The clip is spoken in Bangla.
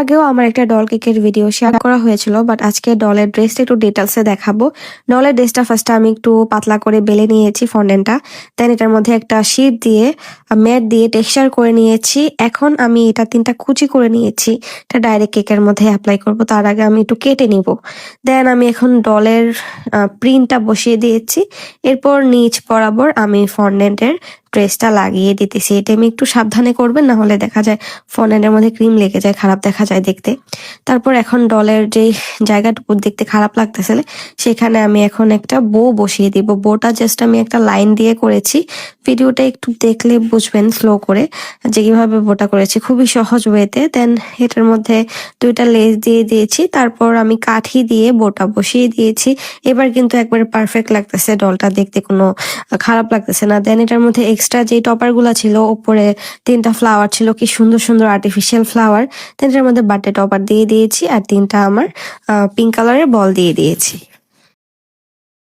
আগেও আমার একটা ডল কেকের ভিডিও শেয়ার করা হয়েছিল, বাট আজকে ডলের ড্রেসটা একটু ডিটেলসে দেখাবো। ডলের ড্রেসটা ফার্স্টে আমি একটু পাতলা করে বেলে নিয়েছি ফন্ডেন্টটা, দেন এটার মধ্যে একটা শীট দিয়ে ম্যাট দিয়ে টেক্সচার করে নিয়েছি। এখন আমি এটা 3টা কুচি করে নিয়েছি, এটা ডাইরেক্ট কেকের মধ্যে অ্যাপ্লাই করব। তার আগে আমি একটু কেটে নিব। দেন আমি এখন ডলের প্রিন্টটা বসিয়ে দিয়েছি। এরপর নিচ বরাবর আমি ফন্ডেন্টের ড্রেসটা লাগিয়ে দিতেছি। এটা আমি একটু সাবধানে করবেন, না হলে দেখা যায় ফন্ডেন্টের মধ্যে ক্রিম লেগে যায়, খারাপ দেখা যায় দেখতে। তারপর এখন ডলের যে জায়গাটুকু দেখতে খারাপ লাগতেছে সেখানে আমি এখন একটা বো বসিয়ে দিব। বোটা জাস্ট আমি একটা লাইন দিয়ে করেছি, ভিডিওটা একটু দেখলে বুঝবেন স্লো করে যে কিভাবে বোটা করেছি, খুবই সহজ ওয়েতে। দেন এটার মধ্যে 2টা লেস দিয়ে দিয়েছি, তারপর আমি কাঠি দিয়ে বোটা বসিয়ে দিয়েছি। এবার কিন্তু একবারে পারফেক্ট লাগতেছে, ডলটা দেখতে কোনো খারাপ লাগতেছে না। দেন এটার মধ্যে এক্সট্রা যে টপার গুলা ছিল, উপরে 3টা ফ্লাওয়ার ছিল, কি সুন্দর সুন্দর আর্টিফিশিয়াল ফ্লাওয়ার। দেন এটার মধ্যে বার্থডে টপার দিয়ে দিয়েছি, আর 3টা আমার পিঙ্ক কালারের বল দিয়ে দিয়েছি।